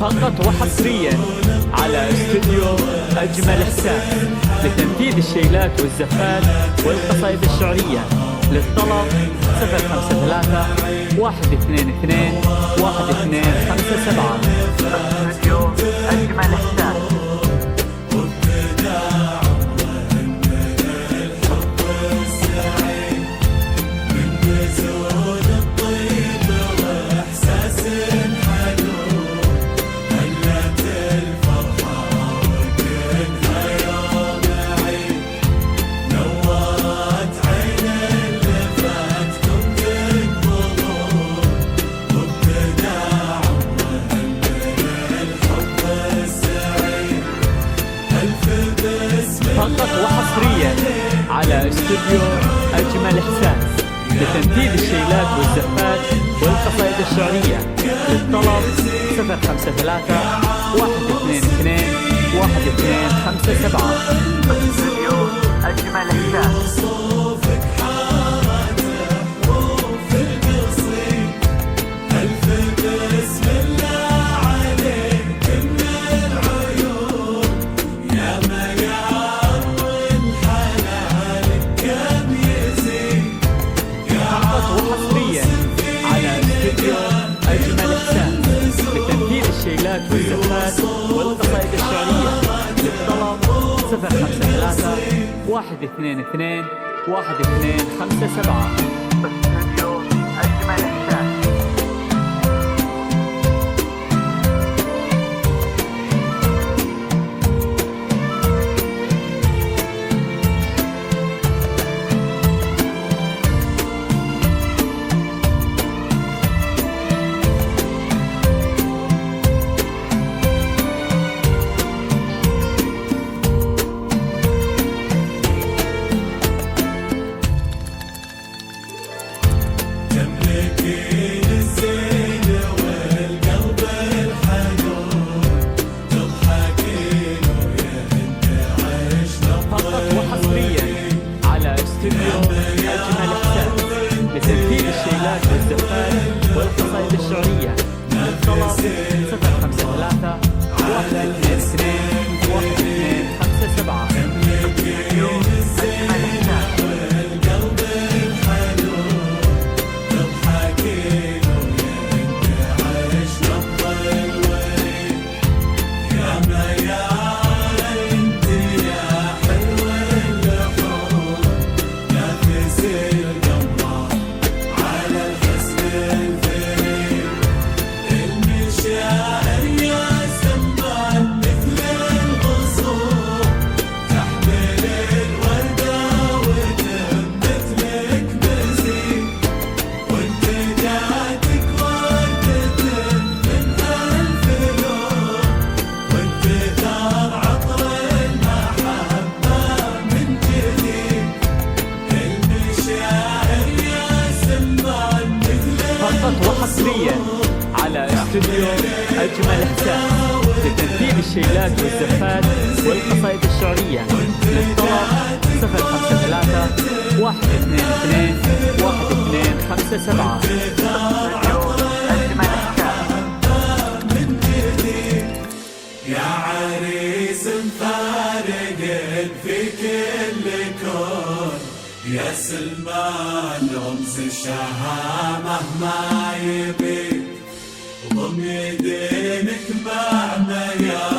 فقط وحصريا على استوديو أجمل إحساس لتنفيذ الشيلات والزفات والقصائد الشعرية. للطلب 053 122 1257. استوديو أجمل إحساس. فقط وحصريا على استوديو أجمل إحساس لتنفيذ الشيلات والزفات والقصائد الشعرية. للطلب 053 122 1257. استوديو أجمل إحساس. الشيلات والزفات والقصائد الشعرية. للطلب 053 122 1257. استوديو أجمل إحساس. تملكين الزين والقلب الحنون، تضحكين ويا انت عشنا فقط وحصريا على استوديو أجمل إحساس لتنفيذ الشيلات والزفات والقصائد الشعرية. للطلب 053 122 1257. استوديو أجمل إحساس. وحصريا على استوديو أجمل إحساس لتنفيذ الشيلات والزفات والقصائد الشعرية. للطلب 053 122 1257. استوديو أجمل إحساس. يا عريس مفارق في كل كون، يا سلمان رمز الشهامة ما يبيك، ضم يدينك مع مياه